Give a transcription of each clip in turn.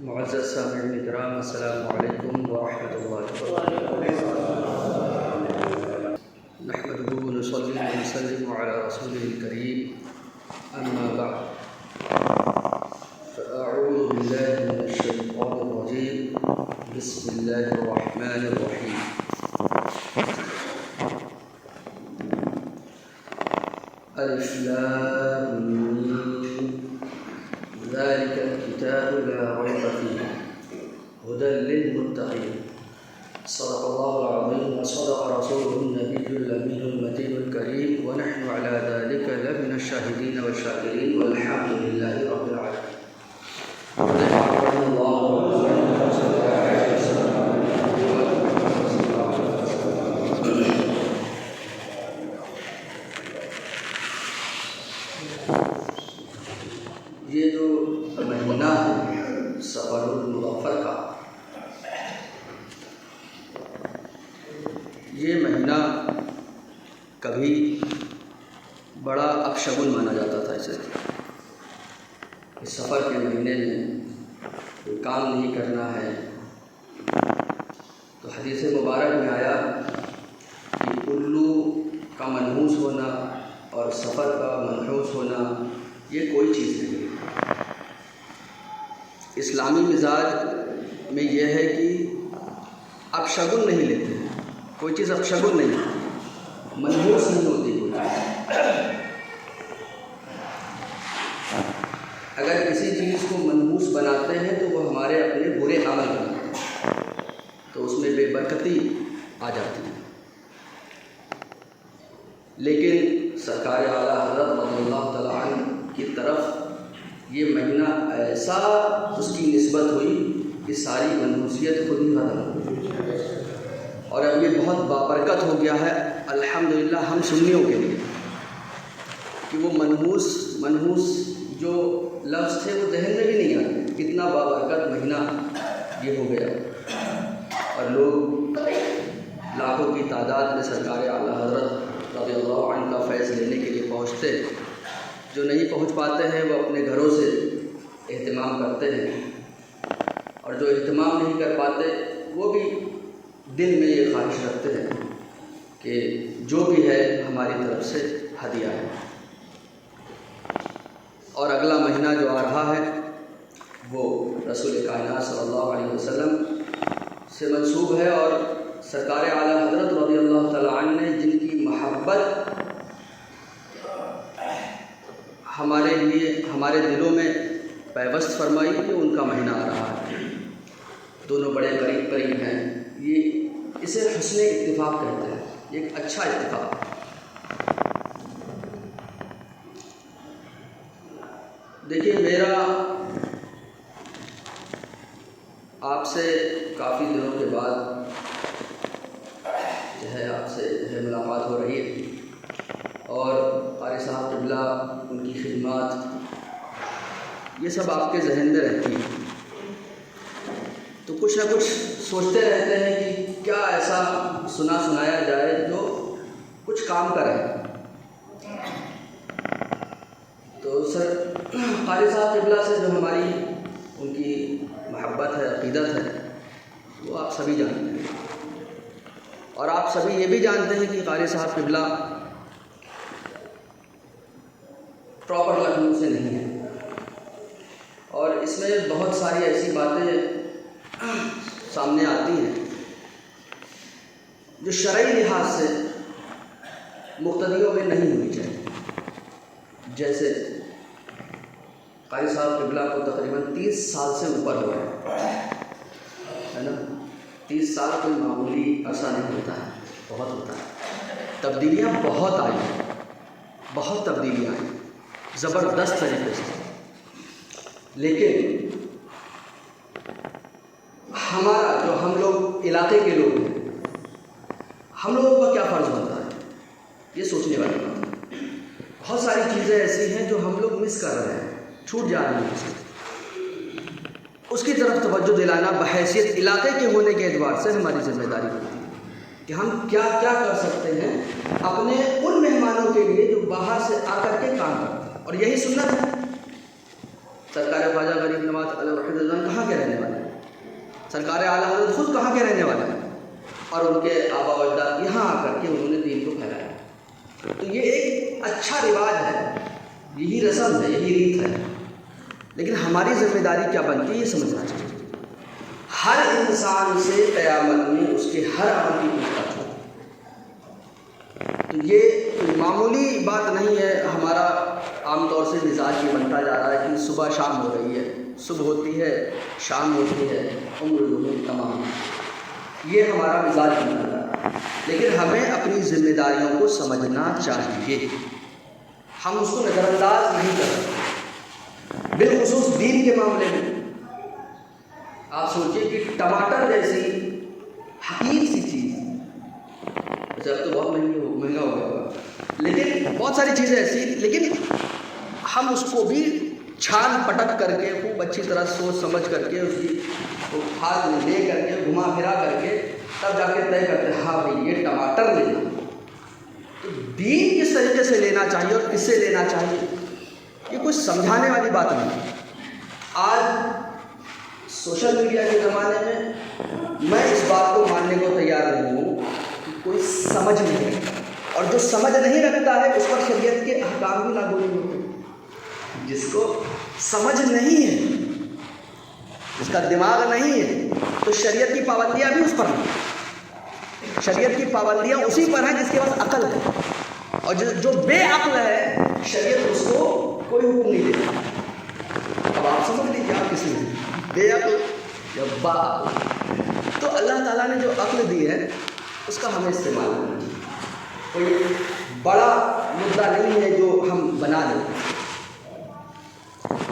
معزز سامعین کرام، السلام علیکم ورحمۃ اللہ وبرکاتہ۔ نحمده ونصلي ونسلم على رسوله الكريم، اما بعد، فاعوذ بالله من الشیطان الرجیم، بسم اللہ الرحمن الرحیم۔ الف لام میم، ذلك الكتاب لا ريب فيه هدى للمتقين، صدق الله العظيم وصدق رسوله النبي الأمين المتين الكريم، ونحن على ذلك لمن الشاهدين والشاكرين، والحمد لله رب العالمين۔ یہ جو مہینہ ہے سفر المظفر کا، یہ مہینہ کبھی بڑا اپشگن مانا جاتا تھا اسے، اس سفر کے مہینے میں کوئی کام نہیں کرنا ہے۔ تو حدیث مبارک میں آیا کہ الو کا منحوس ہونا اور سفر کا منحوس ہونا یہ کوئی چیز نہیں ہے۔ اسلامی مزاج میں یہ ہے کہ اپشگن نہیں لیتے، کوئی چیز اپشگن نہیں ہوتی، منحوس نہیں ہوتی کوئی چیز۔ اگر کسی چیز کو منحوس بناتے ہیں تو وہ ہمارے اپنے برے عمل بناتے ہیں، تو اس میں بے برکتی آ جاتی ہے۔ لیکن سرکار اعلیٰ حضرت رضی اللہ تعالیٰ عنہ کی طرف یہ مہینہ ایسا اس کی نسبت ہوئی کہ ساری منحوسیت خود ہی ختم ہو گئی، اور اب یہ بہت بابرکت ہو گیا ہے الحمدللہ ہم سنیوں کے لیے، کہ وہ منحوس جو لفظ تھے وہ ذہن میں بھی نہیں آتے، اتنا بابرکت مہینہ یہ ہو گیا، اور لوگ لاکھوں کی تعداد میں سرکار اعلیٰ حضرت رضی اللہ عنہ کا فیض لینے کے لیے پہنچتے۔ جو نہیں پہنچ پاتے ہیں وہ اپنے گھروں سے اہتمام کرتے ہیں، اور جو اہتمام نہیں کر پاتے وہ بھی دل میں یہ خواہش رکھتے ہیں کہ جو بھی ہے ہماری طرف سے ہدیہ ہے۔ اور اگلا مہینہ جو آ رہا ہے وہ رسول کائنات صلی اللہ علیہ وسلم سے منسوب ہے، اور سرکار اعلیٰ حضرت رضی اللہ تعالیٰ عنہ نے جن کی محبت ہمارے لیے ہمارے دلوں میں پیوست فرمائی، یہ ان کا مہینہ آ رہا ہے۔ دونوں بڑے قریب قریب ہیں، یہ اسے حسن اتفاق کہتے ہیں، یہ ایک اچھا اتفاق۔ دیکھیے، میرا آپ سے کافی دنوں کے بعد جو ہے آپ سے ملاقات ہو رہی ہے، اور قاری صاحب قبلہ، ان کی خدمات، یہ سب آپ کے ذہن میں رہتی ہیں، تو کچھ نہ کچھ سوچتے رہتے ہیں کہ کیا ایسا سنایا جائے جو کچھ کام کرے۔ تو سر قاری صاحب قبلہ سے جو ہماری ان کی محبت ہے، عقیدت ہے، وہ آپ سبھی جانتے ہیں، اور آپ سبھی یہ بھی جانتے ہیں کہ قاری صاحب قبلہ پراپر لکھنؤ سے نہیں ہے، اور اس میں بہت ساری ایسی باتیں سامنے آتی ہیں جو شرعی لحاظ سے مقتدیوں میں نہیں ہونی چاہیے۔ جیسے قاری صاحب قبلہ کو تقریباً 30 سال سے اوپر ہوا ہے نا۔ 30 سال کوئی معمولی عرصہ نہیں ہوتا ہے، بہت ہوتا ہے۔ تبدیلیاں بہت آئی ہیں، بہت تبدیلیاں آئی زبردست طریقے سے، لیکن ہمارا جو ہم لوگ علاقے کے لوگ ہیں، ہم لوگوں کا کیا فرض بنتا ہے، یہ سوچنے والی بات ہے۔ بہت ساری چیزیں ایسی ہیں جو ہم لوگ مس کر رہے ہیں، چھوٹ جا رہی ہیں، اس کی طرف توجہ دلانا بحیثیت علاقے کے ہونے کے اعتبار سے ہماری ذمہ داری ہوتی ہے کہ ہم کیا کیا کر سکتے ہیں اپنے ان مہمانوں کے لیے جو باہر سے آ کر کے کام کرتے ہیں، اور یہی سنت ہے۔ سرکار خواجہ غریب نواز علیہ الرحمۃ کہاں کے رہنے والے؟ سرکار اعلیٰ حضرت خود کہاں کے رہنے والے ہیں اور ان کے آبا و اجداد یہاں آ کر کے انہوں نے دین کو پھیلایا. تو یہ ایک اچھا رواج ہے, یہی رسم ہے, یہی ریت ہے. لیکن ہماری ذمہ داری کیا بنتی ہے یہ سمجھنا چاہیے. ہر انسان سے قیامت میں اس کے ہر عمل کی پوچھ تاچھ ہوگی. تو یہ کوئی معمولی بات نہیں ہے. ہمارا عام طور سے مزاج یہ بنتا جا رہا ہے کہ صبح شام ہو رہی ہے, صبح ہوتی ہے شام ہوتی ہے, عمر دنوں تمام. یہ ہمارا مزاج بنتا جا رہا ہے. لیکن ہمیں اپنی ذمہ داریوں کو سمجھنا چاہیے. ہم اس کو نظر انداز نہیں کر سکتے, بالخصوص دین کے معاملے میں. آپ سوچیے کہ ٹماٹر جیسی حقیر سی چیز, اچھا اب تو بہت مہنگا ہو گیا ہوگا, لیکن بہت ساری چیزیں ایسی, لیکن ہم اس کو بھی چھان پٹک کر کے خوب اچھی طرح سوچ سمجھ کر کے اس کی ہاتھ میں لے کر کے گھما پھرا کر کے تب جا کے طے کرتے ہیں ہاں بھائی یہ ٹماٹر لینا. تو دین کس طریقے سے لینا چاہیے اور کس سے لینا چاہیے یہ کچھ سمجھانے والی بات نہیں. آج سوشل میڈیا کے زمانے میں اس بات کو ماننے کو تیار نہیں ہوں کہ کوئی سمجھ نہیں رکھتا, اور جو سمجھ نہیں رکھتا ہے اس پر شریعت کے احکام بھی لاگو نہیں ہوتے. جس کو سمجھ نہیں ہے, جس کا دماغ نہیں ہے, تو شریعت کی پابندیاں بھی اس پر ہیں. شریعت کی پابندیاں اسی پر ہیں جس کے پاس عقل ہے, اور جو بے عقل ہے شریعت اس کو کوئی حکم نہیں دیتا. اب آپ سمجھ لیجیے آپ کسی میں بے عقل یا با عقل. تو اللہ تعالیٰ نے جو عقل دی ہے اس کا ہمیں استعمال کرنا چاہیے. کوئی بڑا مدعا نہیں ہے جو ہم بنا لیں.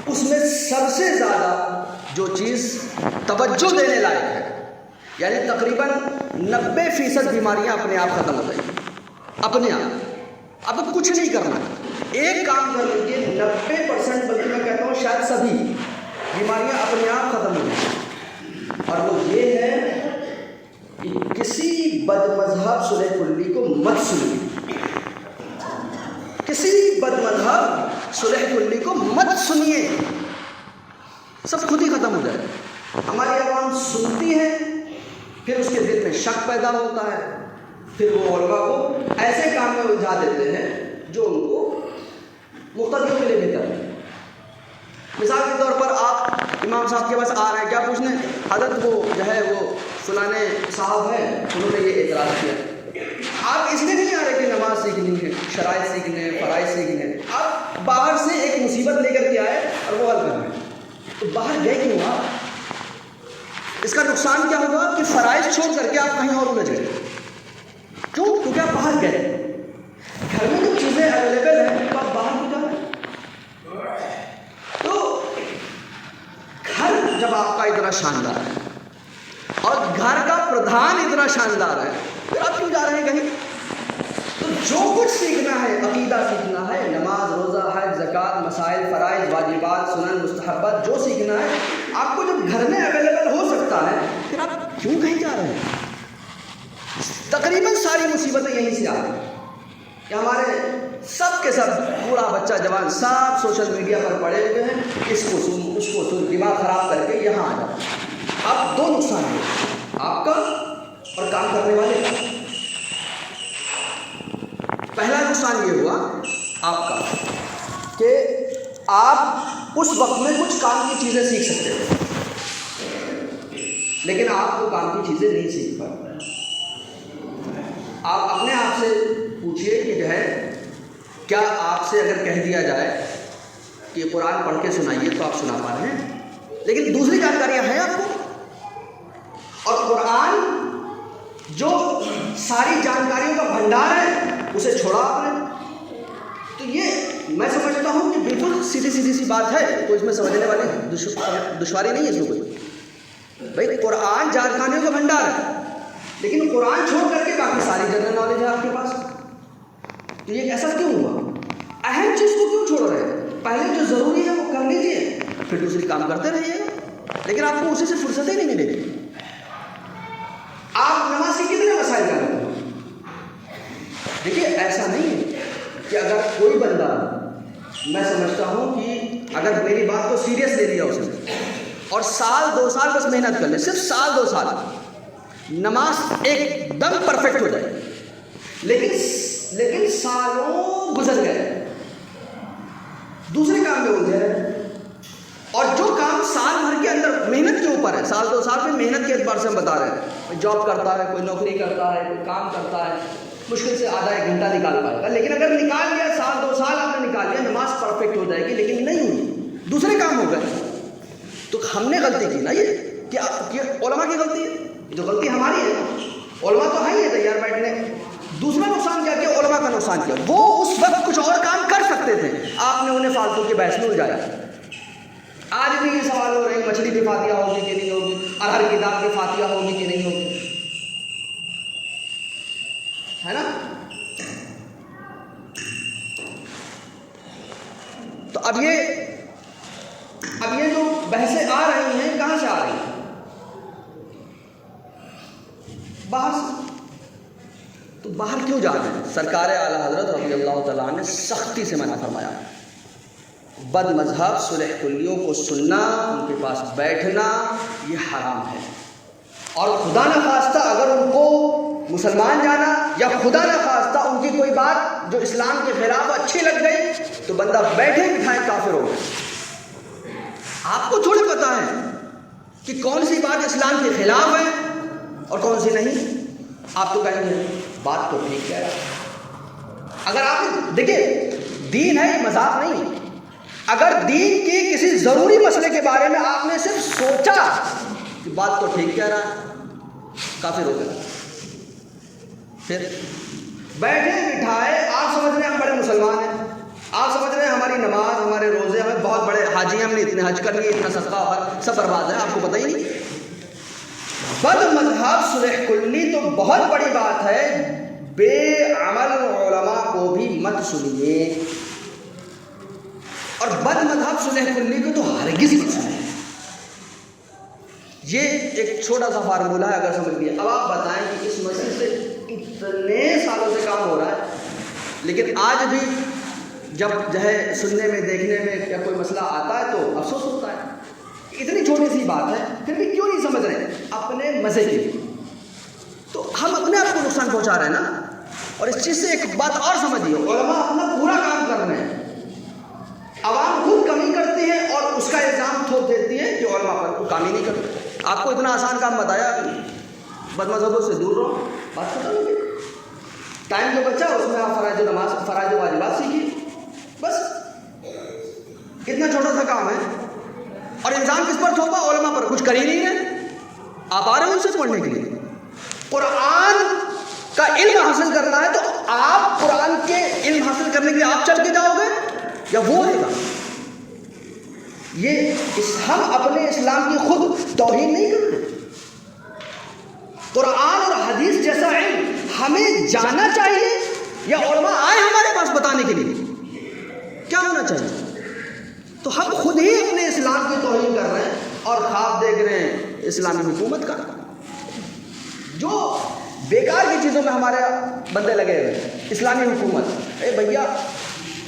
اس میں سب سے زیادہ جو چیز توجہ دینے لائق ہے, یعنی تقریباً 90% بیماریاں اپنے آپ ختم ہو جائیں گی, اپنے آپ. اب کچھ نہیں کرنا, ایک کام کر لیجیے 90%, بلکہ میں کہتا ہوں شاید سبھی بیماریاں اپنے آپ ختم ہو جائیں. اور وہ یہ ہے کہ کسی بد مذہب سلح کلی کو مت سنیے. کسی بد مذہب سلح کلی کو مت سنیے, سب خود ہی ختم ہو جائے. ہماری عوام سنتی ہے, پھر اس کے دل میں شک پیدا ہوتا ہے, پھر وہ علماء کو ایسے کام میں الجھا دیتے ہیں جو ان کو مقتدیوں کے لیے بہتر ہے. مثال کے طور پر آپ امام صاحب کے پاس آ رہے ہیں, کیا پوچھنے, حضرت وہ جو ہے وہ فلانے صاحب ہیں, انہوں نے یہ اعتراض کیا. آپ اس لیے نہیں آ رہے کہ نماز سیکھنی ہے, شرائط سیکھنے, فرائض سیکھنے. آپ باہر سے ایک مصیبت لے کر کے آئے اور وہ حل کر رہے ہیں. تو باہر گئے کیوں آپ؟ اس کا نقصان کیا ہوگا کہ فرائض چھوڑ کر کے آپ کہیں اور الجھ گئے. کیوں؟ کیونکہ آپ باہر گئے. گھر میں جو چیزیں اویلیبل ہیں تو آپ باہر کیوں جا رہے ہیں؟ تو گھر جب آپ کا اتنا شاندار ہے اور گھر کا پردھان اتنا شاندار ہے, پھر آپ کیوں جا رہے ہیں کہیں؟ تو جو کچھ سیکھنا ہے, عقیدہ سیکھنا ہے, نماز, روزہ, حج, زکوٰۃ, مسائل, فرائض, واجبات, سنن, مستحبات, جو سیکھنا ہے آپ کو جب گھر میں اویلیبل ہو سکتا ہے, پھر آپ کیوں کہیں جا رہے ہیں؟ تقریباً ساری مصیبتیں یہیں سے آ رہی ہیں کہ ہمارے سب کے سب, بوڑھا بچہ جوان, سب سوشل میڈیا پر پڑے ہوئے ہیں. اس کو سن, اس کو سن, دماغ خراب کر کے یہاں آ جاتے ہیں. اب دو نقصان ہیں, آپ کا اور کام کرنے والے کا. پہلا نقصان یہ ہوا آپ کا کہ آپ اس وقت میں کچھ کام کی چیزیں سیکھ سکتے ہو, لیکن آپ کو کام کی چیزیں نہیں سیکھ پاتے. آپ اپنے آپ سے پوچھئے کہ جو ہے کیا آپ سے اگر کہہ دیا جائے کہ قرآن پڑھ کے سنائیے تو آپ سنا پا رہے ہیں, لیکن دوسری جانکاریاں ہیں آپ کو, اور قرآن جو ساری جانکاریوں کا بھنڈار ہے اسے چھوڑا آپ نے. تو یہ میں سمجھتا ہوں کہ بالکل سیدھی سی بات ہے, کوئی اس میں سمجھنے والی دشواری نہیں ہے اس میں کوئی. بھائی قرآن جانکاریوں کا بھنڈار ہے, لیکن قرآن چھوڑ کر کے باقی ساری جنرل نالج ہے آپ کے پاس. تو یہ ایسا کیوں ہوا؟ اہم چیز کو کیوں چھوڑ رہے ہیں؟ پہلے جو ضروری ہے وہ کر لیجیے, پھر دوسری کام کرتے رہیے گا, لیکن آپ کو اسی سے فرصت ہی نہیں ملے گی. آپ نماز کے کتنے مسائل کا رہتے ہیں؟ دیکھیے ایسا نہیں ہے کہ اگر کوئی بندہ, میں سمجھتا ہوں کہ اگر میری بات کو سیریس لے لیا اس نے اور سال 2 سال بس محنت کر لیں، صرف سال 2 سال نماز ایک دم پرفیکٹ ہو جائے، لیکن سالوں گزر گئے دوسرے کام میں الجھے رہے، اور جو کام سال بھر کے اندر محنت کے اوپر ہے، سال 2 سال میں محنت کے اعتبار سے ہم بتا رہے ہیں، کوئی جاب کرتا ہے، کوئی نوکری کرتا ہے، کوئی کام کرتا ہے، مشکل سے آدھا 1 گھنٹہ نکال پائے گا، لیکن اگر نکال لیا سال 2 سال آپ نے نکال لیا، نماز پرفیکٹ ہو جائے گی، لیکن نہیں ہوئی، دوسرے کام ہو گئے، تو ہم نے غلطی کی نا، یہ کہ علماء کی غلطی ہے، یہ تو غلطی ہماری ہے نا، علماء تو ہے ہی تیار بیٹھنے، دوسرا نقصان کیا کیا؟ علماء کا نقصان کیا؟ وہ اس وقت کچھ اور کام کر سکتے تھے، آپ نے انہیں فالتو کی بحث میں الجھایا۔ آج بھی یہ سوال ہو رہے ہیں مچھلی کی فاتحہ ہوگی کہ نہیں ہوگی، اور ہر کتاب کی فاتحہ ہوگی کہ نہیں ہوگی، ہے نا؟ تو اب یہ جو بحثیں آ رہی ہیں کہاں سے آ رہی ہیں؟ باہر سے۔ تو باہر کیوں جا رہے ہیں؟ سرکار اعلیٰ حضرت رضی اللہ تعالیٰ نے سختی سے منع فرمایا، بد مذہب صلح کلیوں کو سننا، ان کے پاس بیٹھنا یہ حرام ہے، اور خدا نخواستہ اگر ان کو مسلمان جانا یا خدا نخواستہ ان کی کوئی بات جو اسلام کے خلاف اچھی لگ گئی تو بندہ بیٹھے بٹھائے کافر ہو گیا۔ آپ کو تھوڑی پتہ ہے کہ کون سی بات اسلام کے خلاف ہے اور کون سی نہیں، آپ تو کہیں گے بات تو ٹھیک کہہ رہا۔ اگر آپ دیکھیں دین ہے، یہ مذاق نہیں، اگر دین کے کسی ضروری مسئلے کے بارے میں آپ نے صرف سوچا کہ بات تو ٹھیک کہہ رہا ہے، کافر ہو گیا۔ پھر بیٹھے بٹھائے آپ سمجھ رہے ہیں ہم بڑے مسلمان ہیں، آپ سمجھ رہے ہیں ہماری نماز، ہمارے روزے، ہمیں بہت بڑے حاجی، ہم نے اتنے حج کر لیے، اتنا صدقہ سب برباد ہے، آپ کو پتہ ہی نہیں۔ بد مذہب صلح کلی تو بہت بڑی بات ہے، بے عمل علماء کو بھی مت سنیے، اور بد مذہب صلح کلی کو تو ہرگز مت سنیے۔ یہ ایک چھوٹا سا فارمولہ ہے، اگر سمجھ لیا۔ اب آپ بتائیں کہ اس مسئلے سے اتنے سالوں سے کام ہو رہا ہے، لیکن آج بھی جب جو ہے سننے میں دیکھنے میں کیا کوئی مسئلہ آتا ہے تو افسوس ہوتا ہے، اتنی چھوٹی سی بات ہے پھر بھی کیوں نہیں سمجھ رہے ہیں؟ اپنے مزے کے لیے تو ہم اپنے آپ کو نقصان پہنچا رہے ہیں نا۔ اور اس چیز سے ایک بات اور سمجھیے، علماء اپنا پورا کام کر رہے ہیں، عوام خود کمی کرتی ہے اور اس کا الزام تھوپ دیتی ہے کہ علماء پر کام ہی نہیں کرتے۔ آپ کو اتنا آسان کام بتایا، بد مذہبوں سے دور رہو، بات ختم ہو گئی۔ ٹائم جو بچا اس میں آپ فرائض نماز، فرائض واجبات سیکھیے، بس اتنا چھوٹا سا کام ہے۔ اور الزام کس پر تھوپا؟ علماء پر، کچھ کر ہی نہیں رہے، آپ آ رہے ہیں ان سے پڑھنے کے لیے۔ قرآن کا علم حاصل کرنا ہے تو آپ قرآن کے علم حاصل کرنے کے لیے آپ چل کے جاؤ گے یا وہ ہے گا؟ ہم اپنے اسلام کی خود توہین نہیں کرتے۔ قرآن اور حدیث جیسا علم ہمیں جانا چاہیے یا علماء آئے ہمارے پاس بتانے کے لیے؟ کیا ہونا چاہیے؟ تو ہم خود ہی اپنے اسلام کی توہین کر رہے ہیں اور خواب دیکھ رہے ہیں اسلامی حکومت کا، جو بیکار کی چیزوں میں ہمارے بندے لگے ہوئے ہیں۔ اسلامی حکومت، اے بھیا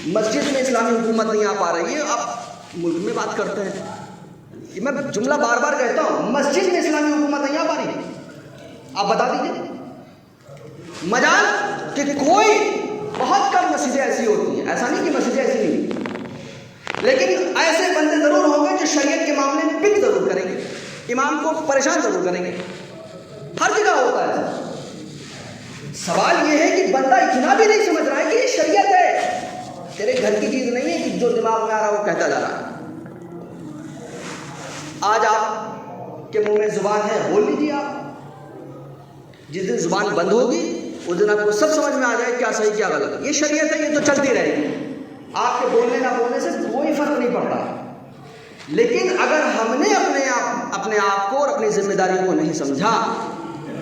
مسجد میں اسلامی حکومت نہیں آ پا رہی ہے، آپ ملک میں بات کرتے ہیں۔ میں جملہ بار بار کہتا ہوں، مسجد میں اسلامی حکومت نہیں آ پا رہی ہے، آپ بتا دیجیے۔ مجال کہ کوئی بہت کم مسجدیں ایسی ہوتی ہیں، ایسا نہیں کہ مسجدیں ایسی نہیں، لیکن ایسے بندے ضرور ہوں گے جو شریعت کے معاملے میں پک ضرور کریں گے، امام کو پریشان ضرور کریں گے، ہر جگہ ہوتا ہے ایسا۔ سوال یہ ہے کہ بندہ اتنا بھی نہیں سمجھ رہا ہے کہ یہ شریعت ہے، تیرے گھر کی چیز نہیں ہے کہ جو دماغ میں آ رہا ہے وہ کہتا جا رہا ہے۔ آج آپ کے منہ میں زبان ہے، بول لیجیے آپ، جس دن زبان بند ہوگی اس دن آپ کو سب سمجھ میں آ جائے کیا صحیح کیا غلط۔ یہ شریعت ہے، یہ تو چلتی رہے گی، آپ کے بولنے نہ بولنے سے کوئی فرق نہیں پڑتا۔ لیکن اگر ہم نے اپنے آپ کو اور اپنی ذمہ داریوں کو نہیں سمجھا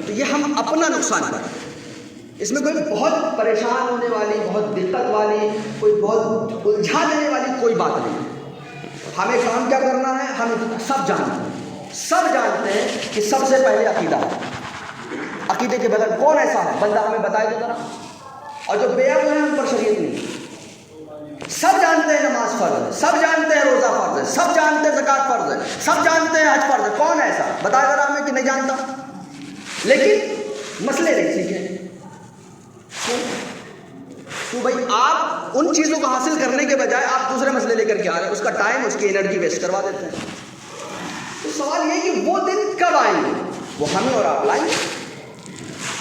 تو یہ ہم اپنا نقصان کریں۔ اس میں کوئی بہت پریشان ہونے والی، بہت دقت والی، کوئی بہت الجھا دینے والی کوئی بات نہیں۔ ہمیں کام کیا کرنا ہے؟ ہم سب جانتے ہیں کہ سب سے پہلے عقیدہ ہے، عقیدے کے بغیر کون ایسا ہے بندہ ہمیں بتائے تو ذرا، اور جو بے عقل ہے ان پر شریعت نہیں۔ سب جانتے ہیں نماز فرض ہے، سب جانتے ہیں روزہ فرض ہے، سب جانتے ہیں زکوٰۃ فرض ہے، سب جانتے ہیں حج فرض ہے. کون ہے ایسا بتائے ذرا ہمیں کہ نہیں جانتا؟ لیکن مسئلے نہیں سیکھے. تو بھائی آپ ان چیزوں کو حاصل کرنے کے بجائے آپ دوسرے مسئلے لے کر کے آ رہے ہیں، اس کا ٹائم، اس کی انرجی ویسٹ کروا دیتے ہیں. تو سوال یہ کہ وہ دن کب آئیں گے؟ وہ ہمیں اور آپ لائیں گے.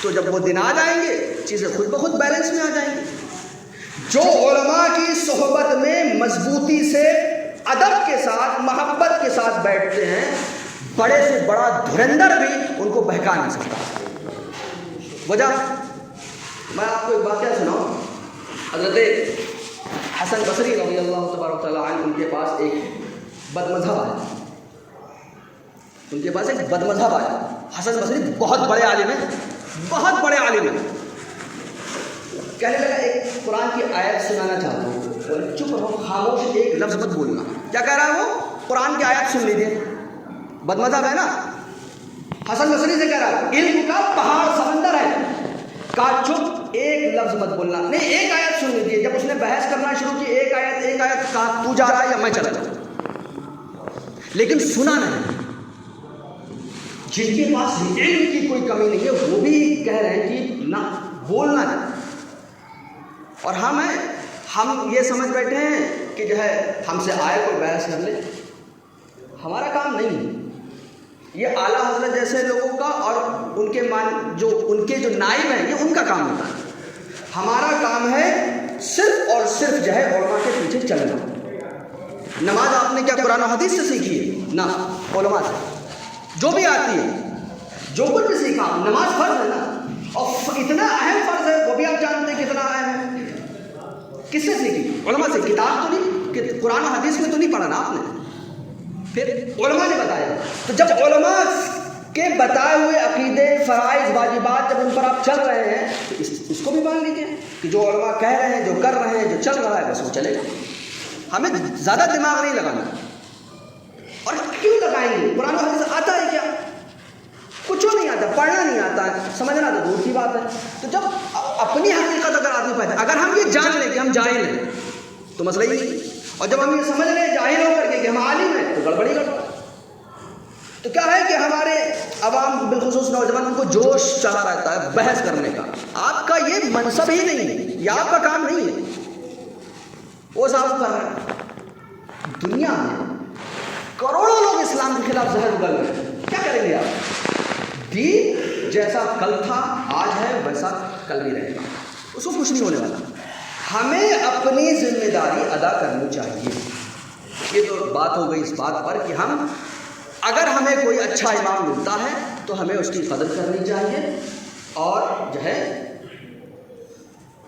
تو جب وہ دن آ جائیں گے چیزیں خود بخود بیلنس میں آ جائیں گی. جو علماء کی صحبت میں مضبوطی سے، ادب کے ساتھ، محبت کے ساتھ بیٹھتے ہیں، بڑے سے بڑا دھرندر بھی ان کو بہکا نہیں سکتا. وجہ میں آپ کو ایک واقعہ سناؤں. حضرت حسن بصری رضی اللہ تبارک تعالیٰ عنہ، ان کے پاس ایک بد مذہب آیا. ان کے پاس ایک بد مذہب آیا. حسن بصری بہت بڑے عالم ہیں، بہت بڑے عالم ہیں. کہنے لگا ایک قرآن کی آیت سنانا چاہتا ہوں. چپ رہو، خاموش، ایک لفظ مت بولنا. کیا کہہ رہا ہے وہ؟ قرآن کی آیت سن لیجیے. بد مذہب ہے نا. حسن بصری سے کہہ رہا ہے علم کا پہاڑ سمندر ہے. کہا چپ، ایک لفظ مت بولنا. نہیں، ایک آیت سن لیجیے. جب اس نے بحث کرنا شروع کی، ایک آیت، کہا تو جا رہا ہے یا میں چلا جاؤں؟ لیکن سنا نہیں. جن کے پاس علم کی کوئی کمی نہیں ہے وہ بھی کہہ رہے ہیں کہ نہ بولنا نہیں. اور ہم یہ سمجھ بیٹھے ہیں کہ جو ہے ہم سے آئے کوئی بحث کر لے. ہمارا کام نہیں ہے. یہ اعلیٰ حضرت جیسے لوگوں کا اور ان کے جو نائب ہیں یہ ان کا کام ہوتا ہے. ہمارا کام ہے صرف اور صرف جو ہے علماء کے پیچھے چلنا. نماز آپ نے کیا قرآن و حدیث سے سیکھی ہے؟ نہ، علماء سے. جو بھی آتی ہے، جو کچھ بھی سیکھا. نماز فرض ہے نا، اور اتنا اہم فرض ہے، وہ بھی آپ جانتے ہیں کتنا اہم ہے. کس سے سیکھی؟ علماء سے. کتاب تو نہیں کہ قرآن و حدیث میں تو نہیں پڑھا نا آپ نے، پھر علماء نے بتایا. تو جب علماء کے بتائے ہوئے عقیدے، فرائض، واجبات جب ان پر آپ چل رہے ہیں تو اس کو بھی مان لیجیے کہ جو علماء کہہ رہے ہیں، جو کر رہے ہیں، جو چل رہا ہے بس وہ چلے گا. ہمیں زیادہ دماغ نہیں لگانا. اور کیوں لگائیں گے؟ قرآن و حدیث آتا ہے کیا؟ کچھ نہیں آتا. پڑھنا نہیں آتا ہے، سمجھنا تو دور کی بات ہے. تو جب اپنی حقیقت اگر آدمی پہچانے، اگر ہم یہ جان لیں کہ ہم جاہل ہیں تو مسئلہ ہی نہیں. اور جب ہم یہ سمجھ لیں جاہل ہو کر کے کہ ہم عالم ہیں تو گڑبڑی گڑبڑ. تو کیا ہے کہ ہمارے عوام، بالخصوص نوجوان، ان کو جوش چڑھا رہتا ہے بحث کرنے کا. آپ کا یہ منصب ہی نہیں ہے، یہ آپ کا کام نہیں ہے. وہ صاحب کر رہے ہیں. دنیا میں کروڑوں لوگ اسلام کے خلاف زہر اگل رہے ہیں. کیا کریں گے آپ؟ دین جیسا کل تھا آج ہے ویسا کل بھی رہے گا، اس کو کچھ نہیں ہونے والا. ہمیں اپنی ذمہ داری ادا کرنی چاہیے. یہ تو بات ہو گئی اس بات پر کہ ہم اگر ہمیں کوئی اچھا امام ملتا ہے تو ہمیں اس کی قدر کرنی چاہیے اور جو ہے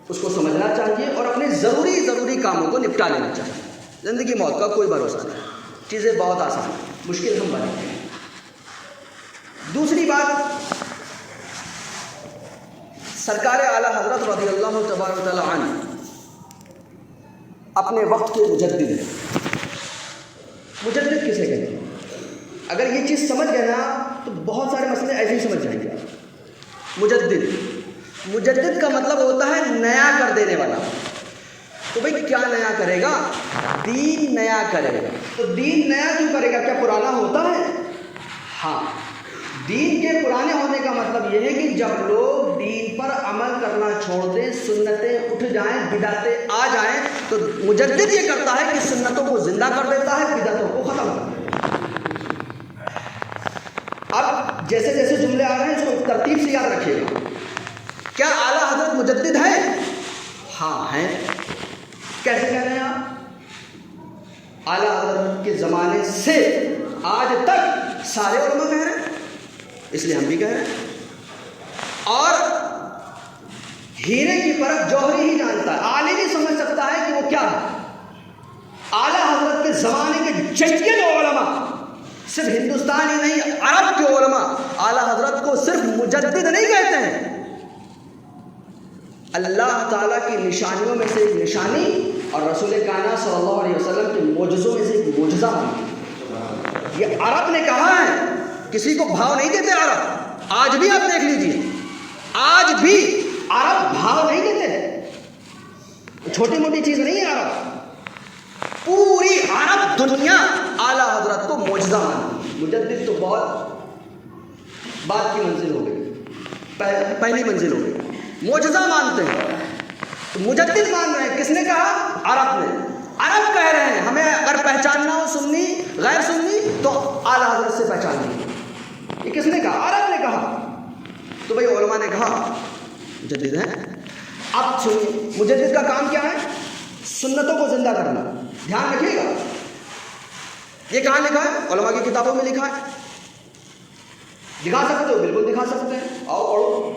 اس کو سمجھنا چاہیے اور اپنے ضروری کاموں کو نپٹا لینا چاہیے. زندگی موت کا کوئی بھروسہ نہیں. چیزیں بہت آسان ہیں، مشکل ہم بناتے ہیں. دوسری بات، سرکار اعلیٰ حضرت رضی اللہ تبارک تعالیٰ عنہ اپنے وقت کے مجدد ہیں. مجدد کسے کہتے ہیں؟ اگر یہ چیز سمجھ گئے نا تو بہت سارے مسئلے ایسے ہی سمجھ جائیں گے. مجدد کا مطلب ہوتا ہے نیا کر دینے والا. تو بھئی کیا نیا کرے گا؟ دین نیا کرے گا. تو دین نیا کیوں کرے گا؟ کیا پرانا ہوتا ہے؟ ہاں. دین کے پرانے ہونے کا مطلب یہ ہے کہ جب لوگ دین پر عمل کرنا چھوڑ دیں، سنتیں اٹھ جائیں، بدعتیں آ جائیں، تو مجدد یہ کرتا ہے کہ سنتوں کو زندہ کر دیتا ہے، بدعتوں کو ختم کر دیتا ہے. اب جیسے جیسے جملے آ رہے ہیں اس کو ترتیب سے یاد رکھیے گا. کیا اعلیٰ حضرت مجدد ہے؟ ہاں ہیں. کیسے کہہ رہے ہیں آپ؟ اعلیٰ حضرت کے زمانے سے آج تک سارے علماء کہہ رہے ہیں، اس لیے ہم بھی کہہ رہے ہیں. اور ہیرے کی پرکھ جوہری ہی جانتا ہے، عالم ہی سمجھ سکتا ہے کہ وہ کیا ہے. اعلیٰ حضرت کے زمانے کے جید علماء، صرف ہندوستان ہی نہیں عرب کے علماء اعلیٰ حضرت کو صرف مجدد نہیں کہتے ہیں. اللہ تعالیٰ کی نشانیوں میں سے ایک نشانی اور رسول کائنات صلی اللہ علیہ وسلم کے معجزوں میں سے ایک معجزہ ہے. یہ عرب نے کہا ہے، کسی کو بھاؤ نہیں دیتے عرب. آج بھی آپ دیکھ لیجیے، آج بھی عرب بھاؤ نہیں دیتے. چھوٹی موٹی چیز نہیں ہے عرب. پوری عرب دنیا اعلیٰ حضرت کو معجزہ مانتی. مجدد تو بہت بات کی منزل ہو گئی, پہلی منزل ہو گئی. معجزہ مانتے ہیں, مجدد مان رہے ہیں. کس نے کہا؟ عرب نے. عرب کہہ رہے ہیں ہمیں اگر پہچاننا ہو سنی غیر سنی تو اعلیٰ حضرت سے پہچاننا. یہ کس نے کہا؟ عرب نے کہا. تو بھائی علماء نے کہا مجدد ہیں. اب سنیے, مجدد کا کام کیا ہے؟ سنتوں کو زندہ کرنا. دھیان رکھیے گا, یہ کہاں لکھا ہے؟ علماء کی کتابوں میں لکھا ہے. دکھا سکتے ہو؟ بالکل دکھا سکتے ہیں, آؤ پڑھو.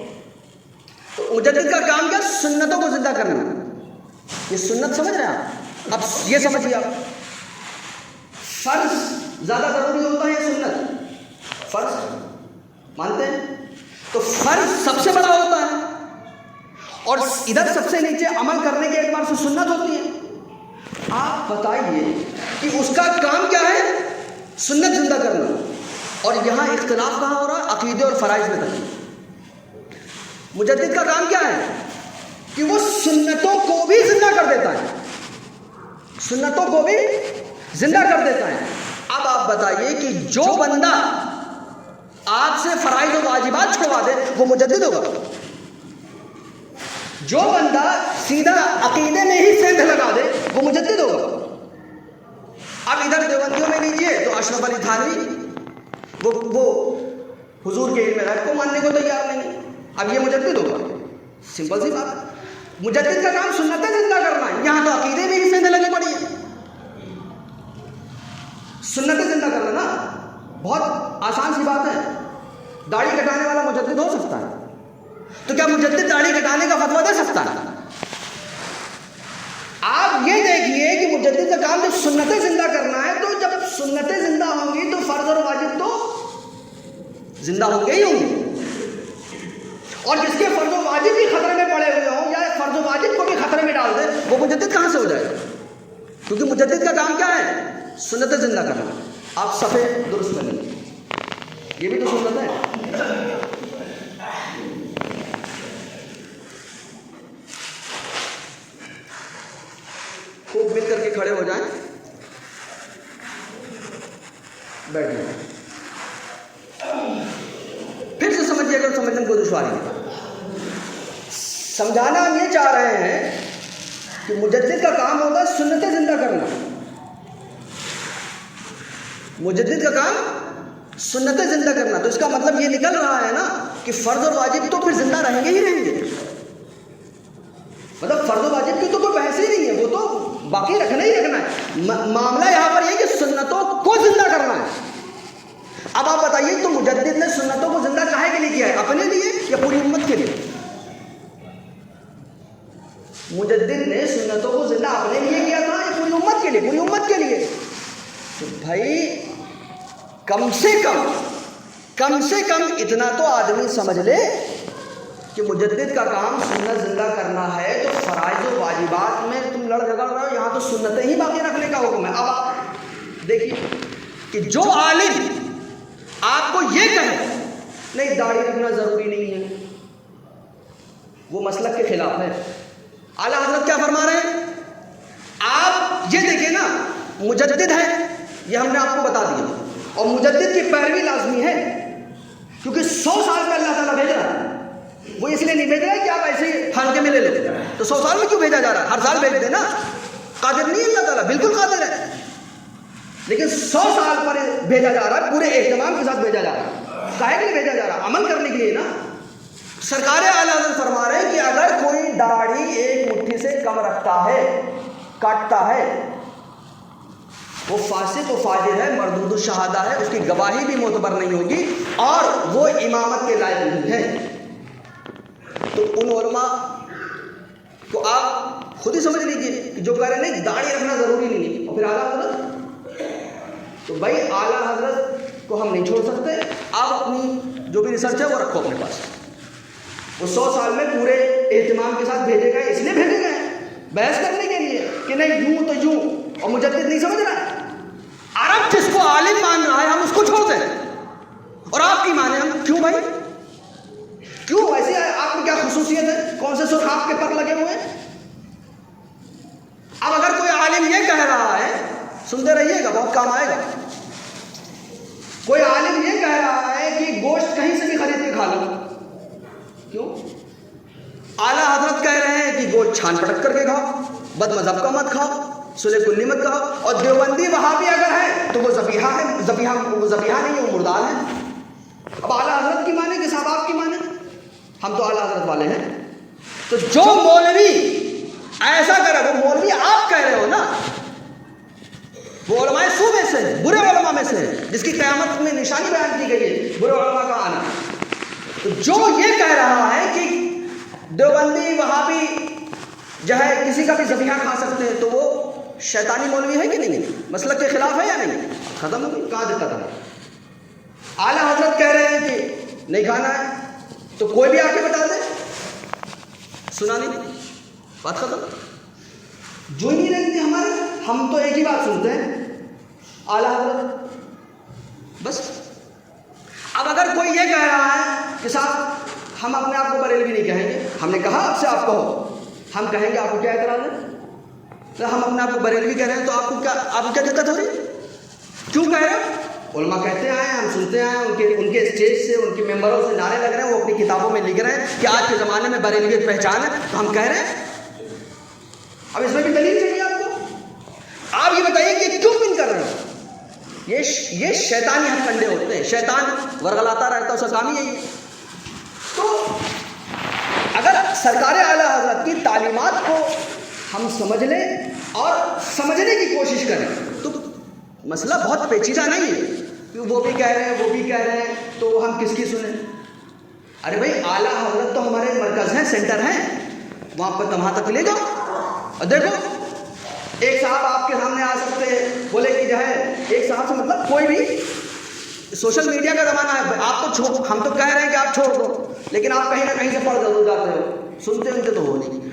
تو مجدد کا کام کیا؟ سنتوں کو زندہ کرنا. یہ سنت سمجھ رہے ہیں آپ؟ اب یہ سمجھیے آپ, فرض زیادہ ضروری ہوتا ہے یا سنت؟ فرض مانتے ہیں تو فرض سب سے بڑا ہوتا ہے, اور ادھر سب سے نیچے عمل کرنے کے اعتبار سے سنت ہوتی ہے. آپ بتائیے کہ اس کا کام کیا ہے؟ سنت زندہ کرنا. اور یہاں اختلاف کہاں ہو رہا ہے؟ عقیدے اور فرائض میں تک. مجدد کا کام کیا ہے؟ کہ وہ سنتوں کو بھی زندہ کر دیتا ہے, سنتوں کو بھی زندہ کر دیتا ہے. اب آپ بتائیے کہ جو بندہ آپ سے فرائض و واجبات چھوڑوا دے وہ مجدد ہوگا؟ جو بندہ سیدھا عقیدے میں ہی سینٹ لگا دے وہ مجدد ہوگا؟ اب ادھر دیوبندیوں میں لیجیے تو اشرف علی تھانوی وہ حضور کے علم غیب کو ماننے کو تیار نہیں. اب یہ مجدد ہوگا؟ سمپل سی بات. مجدد کا کام سنتیں زندہ کرنا ہے, یہاں تو عقیدے میں ہی سینٹ لگی پڑی ہے. سنتیں زندہ کرنا نا بہت آسان سی بات ہے. داڑھی کٹانے والا مجدد ہو سکتا ہے, تو کیا مجدد داڑھی کٹانے کا فتویٰ دے سکتا ہے؟ آپ یہ دیکھیے کہ مجدد کا کام جب سنتیں زندہ کرنا ہے, تو جب سنتیں زندہ ہوں گی تو فرض اور واجب تو زندہ ہوں گے ہی ہوں گے. اور جس کے فرض و واجب بھی خطرے میں پڑے ہوئے ہوں یا فرض و واجب کو بھی خطرے میں ڈال دے وہ مجدد کہاں سے ہو جائے گا؟ کیونکہ مجدد کا کام کیا ہے؟ سنتیں زندہ کرنا. آپ صفحے درست کر لیں, یہ بھی تو سنت ہے. خوب مل کر کے کھڑے ہو جائیں, بیٹھ جائیں. پھر سے سمجھیے اگر سمجھنے کو دشواری ہے. سمجھانا ہم یہ چاہ رہے ہیں کہ مجدد کا کام ہوتا ہے سنتیں زندہ کرنا. مجدد کا کام سنتیں زندہ کرنا. تو اس کا مطلب یہ نکل رہا ہے نا کہ فرض اور واجب تو پھر زندہ رہیں گے ہی رہیں گے. مطلب فرض و واجب کی تو کوئی بحث ہی نہیں ہے, وہ تو باقی رکھنا ہی رکھنا ہے. معاملہ یہاں پر یہ کہ سنتوں کو زندہ کرنا ہے. اب آپ بتائیے تو مجدد نے سنتوں کو زندہ کاہے کے لیے کیا ہے؟ اپنے لیے یا پوری امت کے لیے؟ مجدد نے سنتوں کو زندہ اپنے لیے کیا تھا یا پوری امت کے لیے؟ پوری امت کے لیے. تو بھائی کم سے کم اتنا تو آدمی سمجھ لے کہ مجدد کا کام سنت زندہ کرنا ہے, تو فرائض و واجبات میں تم لڑ جھگڑ رہے ہو, یہاں تو سنتیں ہی باقی رکھنے کا حکم ہے. اب آپ دیکھیے کہ جو عالم آپ کو یہ کہے نہیں داڑھی رکھنا ضروری نہیں ہے, وہ مسلک کے خلاف ہے. اعلیٰ حضرت کیا فرما رہے ہیں؟ آپ یہ دیکھیں نا, مجدد ہے یہ ہم نے آپ کو بتا دیا, اور مجدد کی پیروی لازمی ہے کیونکہ 100 سال پہ اللہ تعالیٰ بھیج رہا ہے. وہ اس لیے نہیں بھیج رہا ہے کہ آپ ایسے ہی ہلکے میں لے لو. تو 100 سال میں کیوں بھیجا جا رہا ہے؟ ہر سال بھیج دے نا. قادر نہیں ہے اللہ تعالیٰ؟ بالکل قادر ہے, لیکن 100 سال پر بھیجا جا رہا ہے, پورے اہتمام کے ساتھ بھیجا جا رہا ہے. کاہے کے لیے بھیجا جا رہا ہے؟ عمل کرنے کے لیے نا. سرکار اعلیٰ حضرت فرما رہے ہیں کہ اگر کوئی داڑھی ایک مٹھی سے کم رکھتا ہے, کاٹتا ہے, وہ فاسق و فاجر ہے, مردود الشہادہ ہے, اس کی گواہی بھی معتبر نہیں ہوگی اور وہ امامت کے لائق نہیں ہے. تو ان علماء کو آپ خود ہی سمجھ لیجیے کہ جو کہہ رہے ہیں نہیں داڑھی رکھنا ضروری نہیں ہے, اور پھر اعلیٰ حضرت, تو بھائی اعلیٰ حضرت کو ہم نہیں چھوڑ سکتے. آپ اپنی جو بھی ریسرچ ہے وہ رکھو اپنے پاس. وہ 100 سال میں پورے اہتمام کے ساتھ بھیجے گئے, اس لیے بھیجے گئے بحث کرنے کے لیے کہ نہیں یوں تو یوں, اور مجدد نہیں سمجھ رہا ہے. عرب جس کو عالم مان رہا ہے ہم اس کو چھوڑ دیں, اور آپ کی مانیں ہم کیوں بھائی؟ کیوں ایسے آپ کی کیا خصوصیت ہے؟ کون سے سرخ آپ کے پر لگے ہوئے ہیں؟ اب اگر کوئی عالم یہ کہہ رہا ہے سنتے رہیے گا، بہت کام آئے گا. کوئی عالم یہ کہہ رہا ہے کہ گوشت کہیں سے بھی خرید کے کھا لو. کیوں؟ اعلیٰ حضرت کہہ رہے ہیں کہ گوشت چھان پٹک کر کے کھاؤ، بد مذہب کا مت کھاؤ، سلے کلی مت کھاؤ. اور دیوبندی وہابی اگر ہے تو وہ ذبیحہ ہے، وہ ذبیحہ نہیں، وہ مردار ہے. اب اعلیٰ حضرت کی مانیں کہ صاحب آپ کی مانیں؟ ہم تو اعلیٰ حضرت والے ہیں. تو جو مولوی ایسا کرے، وہ مولوی آپ کہہ رہے ہو نا، وہ علماء سو میں سے، برے علماء میں سے، جس کی قیامت میں نشانی بیان کی گئی ہے برے علماء کا آنا. تو جو یہ کہہ رہا ہے کہ دیوبندی وہابی جو ہے کسی کا بھی ذبیحہ کھا سکتے ہیں، تو وہ شیطانی مولوی ہے کہ نہیں؟ مسلک کے خلاف ہے یا نہیں؟ ختم ہو گئی، کہاں دقت ہے؟ اعلیٰ حضرت کہہ رہے ہیں کہ نہیں کھانا ہے، تو کوئی بھی آ کے بتا دے. سنا نہیں، بات ختم. جو ہی نہیں رہتی ہمارے، ہم تو ایک ہی بات سنتے ہیں، اعلیٰ حضرت بس. اب اگر کوئی یہ کہہ رہا ہے کہ صاحب ہم اپنے آپ کو بریلوی نہیں کہیں گے، ہم نے کہا آپ سے آپ کہو، ہم کہیں گے آپ کو کیا اعتراض ہے؟ تو ہم اپنے آپ کو بریلوی کہہ رہے ہیں، تو آپ کو کیا دقت ہو رہی ہے؟ کیوں کہہ رہے ہیں؟ علماء کہتے آئے ہیں، ہم سنتے آئے ہیں، ان کے اسٹیج سے، ان کے ممبروں سے نعرے لگ رہے ہیں، وہ اپنی کتابوں میں لکھ رہے ہیں کہ آج کے زمانے میں بریلویت پہچان ہے، تو ہم کہہ رہے ہیں. اب اس میں بھی دلیل چاہیے آپ کو. آپ یہ بتائیے کہ کیوں پن کر رہے ہیں؟ یہ شیطانی ہتھ کنڈے ہوتے ہیں، شیطان ورغلاتا رہتا ہے، اس کا کام ہی یہی ہے. تو اگر سرکار اعلیٰ حضرت کی تعلیمات کو ہم سمجھ لیں اور سمجھنے کی کوشش کریں تو مسئلہ بہت پیچیدہ نہیں ہے کہ وہ بھی کہہ رہے ہیں، وہ بھی کہہ رہے ہیں، تو ہم کس کی سنیں؟ ارے بھائی اعلیٰ حضرت تو ہمارے مرکز ہیں، سینٹر ہیں، وہاں پر وہاں تک لے جاؤ. اور دیکھو ایک صاحب آپ کے سامنے آ سکتے ہیں، بولے کہ جو ہے ایک صاحب سے مطلب کوئی بھی، سوشل میڈیا کا زمانہ ہے، آپ تو ہم تو کہہ رہے ہیں کہ آپ چھوڑ دو، لیکن آپ کہیں نہ کہیں سے پڑھ ضرور جاتے ہو، سنتے انتے تو ہو نہیں.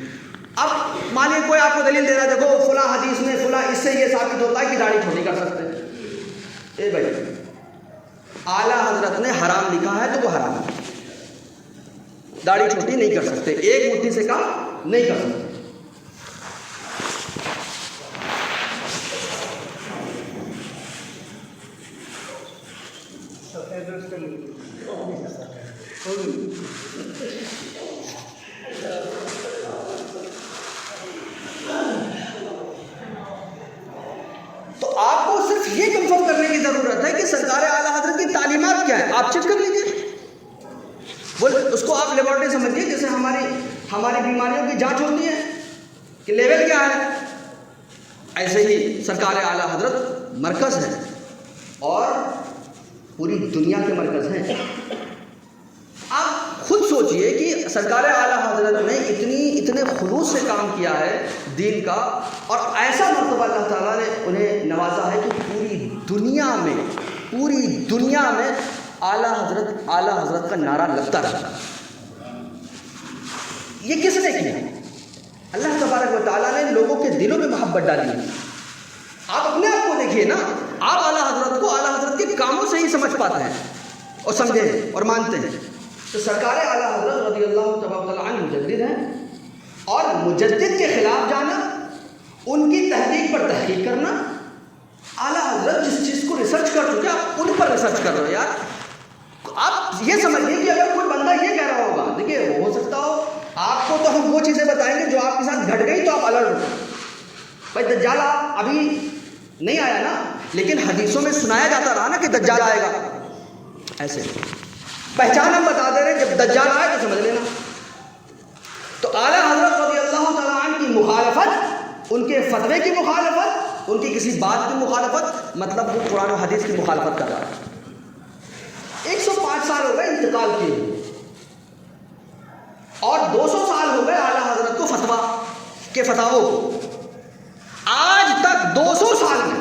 اب مانیے کوئی آپ کو دلیل دے رہا ہے، دیکھو فلاں حدیث میں فلاں اس سے یہ ثابت ہوتا ہے کہ داڑھی چھوٹی کر سکتے ہیں. اے بھائی اعلیٰ حضرت نے حرام لکھا ہے تو وہ حرام ہے، داڑھی چھوٹی نہیں کر سکتے، ایک مٹھی سے کم نہیں کر سکتے. تو آپ کو صرف یہ کنفرم کرنے کی ضرورت ہے کہ سرکار اعلیٰ حضرت کی تعلیمات کیا ہے، آپ چیک کر لیجیے. اس کو آپ لیبارٹری سمجھیے، جیسے ہماری بیماریوں کی جانچ ہوتی ہے کہ لیول کیا ہے، ایسے ہی سرکار اعلیٰ حضرت مرکز ہے اور پوری دنیا کے مرکز ہیں. آپ خود سوچئے کہ سرکار اعلیٰ حضرت نے اتنے خلوص سے کام کیا ہے دین کا، اور ایسا مرتبہ اللہ تعالیٰ نے انہیں نوازا ہے کہ پوری دنیا میں اعلیٰ حضرت کا نعرہ لگتا رہتا. یہ کس نے کیا؟ اللہ تبارک و تعالیٰ نے لوگوں کے دلوں میں محبت ڈالی ہے. آپ اپنے آپ کو دیکھیے نا، آپ اعلیٰ حضرت کے کاموں سے ہی سمجھ پاتے ہیں اور سمجھے ہیں اور مانتے ہیں. تو سرکار اعلیٰ حضرت رضی اللہ تعالیٰ عنہ مجدد ہیں، اور مجدد کے خلاف جانا، ان کی تحقیق پر تحقیق کرنا. اعلیٰ حضرت جس چیز کو ریسرچ کر چکے آپ ان پر ریسرچ کر رہے ہو. یار آپ یہ سمجھیے کہ اگر کوئی بندہ یہ کہہ رہا ہوگا، دیکھیے ہو سکتا ہو آپ کو تو ہم وہ چیزیں بتائیں گے جو آپ کے ساتھ گھٹ گئی تو آپ الرٹ ہو. بھائی دجال آپ ابھی نہیں آیا نا، لیکن حدیثوں میں سنایا جاتا رہا نا کہ دجال آئے گا. ایسے پہچان ہم بتا دے رہے ہیں، جب دجال آئے تو سمجھ لینا. تو اعلیٰ حضرت رضی اللہ تعالیٰ عنہ کی مخالفت، ان کے فتوے کی مخالفت، ان کی کسی بات کی مخالفت، مطلب وہ قرآن و حدیث کی مخالفت کر رہا ہے. 105 سال ہو گئے انتقال کیے، اور 200 سال ہو گئے اعلیٰ حضرت کو فتویٰ کے فتاووں کو. آج تک 200 سال میں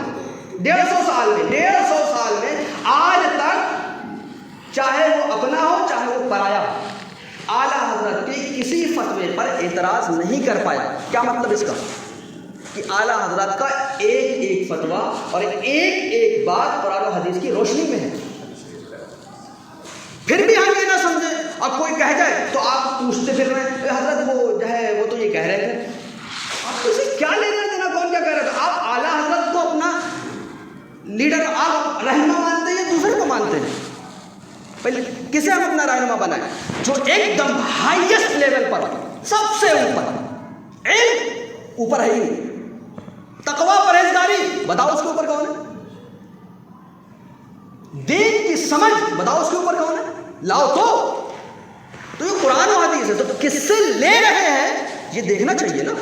150 سال میں آج تک، چاہے وہ اپنا ہو چاہے وہ پرایا ہو، اعلیٰ حضرت کے کسی فتوے پر اعتراض نہیں کر پایا. کیا مطلب اس کا؟ کہ اعلیٰ حضرت کا ایک فتویٰ اور ایک بات قرآن و حدیث کی روشنی میں ہے. پھر بھی ہم یہ نہ سمجھیں، اب کوئی کہہ جائے تو آپ پوچھتے پھر رہے ہیں حضرت وہ جو ہے وہ تو یہ کہہ رہے تھے. آپ کو اسے کیا لینا دینا، کون کیا کہہ رہا تھا؟ آپ اعلیٰ حضرت کو اپنا لیڈر آپ رہنما مانتے ہیں یا دوسرے کو مانتے ہیں؟ پہلے کسے ہم اپنا رہنما بنائیں؟ جو ایک دم ہائیسٹ لیول پر، سب سے اوپر، علم اوپر ہے ہی نہیں، تقویٰ پرہیزگاری بتاؤ اس کے اوپر کون ہے؟ دین کی سمجھ بتاؤ اس کے اوپر کون ہے؟ لاؤ تو یہ قرآن و حدیث ہے، تو کس سے لے رہے ہیں یہ دیکھنا چاہیے نا۔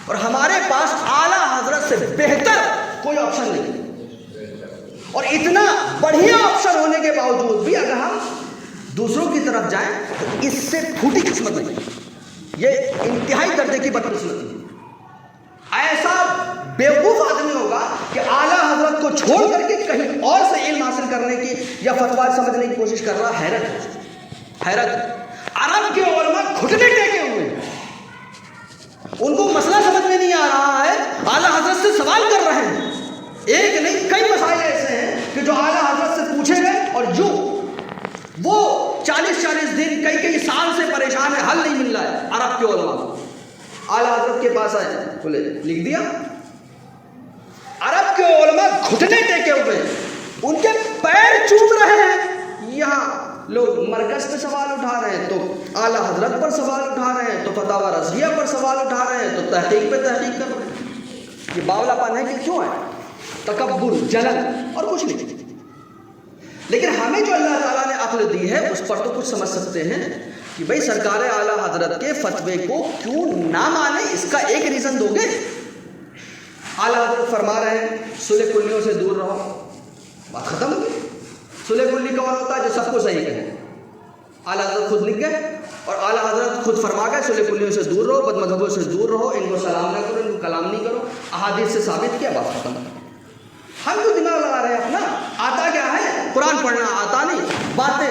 اور ہمارے پاس اعلیٰ حضرت سے بہتر کوئی آپشن نہیں، اور اتنا بڑھیا آپشن ہونے کے باوجود بھی اگر ہم دوسروں کی طرف جائیں تو اس سے پھوٹی قسمت نہیں، یہ انتہائی درجے کی بدقسمتی ہے۔ ایسا بیوقوف آدمی ہوگا کہ اعلیٰ حضرت کو چھوڑ کر کے کہیں اور سے علم حاصل کرنے کی یا فتویٰ سمجھنے کی کوشش کر رہا۔ حیرت، عرب کے علماء گھٹنے ٹیکے ہوئے ہیں، ان کو مسئلہ سمجھ میں نہیں آ رہا ہے، اعلیٰ حضرت سے سوال کر رہے ہیں۔ ایک نہیں کئی مسائل ایسے ہیں کہ جو اعلیٰ حضرت سے پوچھے گئے اور جو وہ 40 دن کئی سال سے پریشان ہے، حل نہیں مل رہا ہے۔ عرب کے علماء اعلیٰ حضرت کے پاس آئے، بولے لکھ دیا۔ عرب کے علماء گھٹنے ٹیکے ہوئے ہیں، ان کے پیر چوم رہے ہیں۔ یہاں لوگ مرکز پہ سوال اٹھا رہے ہیں تو اعلیٰ حضرت پر سوال اٹھا رہے ہیں، تو فتاوی رضویہ پر سوال اٹھا رہے ہیں، تو تحقیق پہ تحقیق کر رہے ہیں۔ یہ باولا پن ہے کہ کیوں ہے؟ تکبر، جلن اور کچھ نہیں۔ لیکن ہمیں جو اللہ تعالیٰ نے عقل دی ہے اس پر تو کچھ سمجھ سکتے ہیں کہ بھئی سرکار اعلیٰ حضرت کے فتوے کو کیوں نہ مانیں، اس کا ایک ریزن دو گے۔ اعلیٰ حضرت فرما رہے ہیں صلح کلیوں سے دور رہو، بات ختم ہو گئی۔ صلح کلی کون ہوتا ہے؟ جو سب کو صحیح کہے۔ اعلیٰ حضرت خود لکھ گئے اور اعلیٰ حضرت خود فرما گئے صلح کلیوں سے دور رہو، بد مذہبوں سے دور رہو، ان کو سلام نہ کرو، ان کو کلام نہیں کرو، احادیث سے ثابت کیا، بات ختم۔ ہم تو دماغ لگا رہے ہیں اپنا، آتا کیا ہے؟ قرآن پڑھنا آتا نہیں، باتیں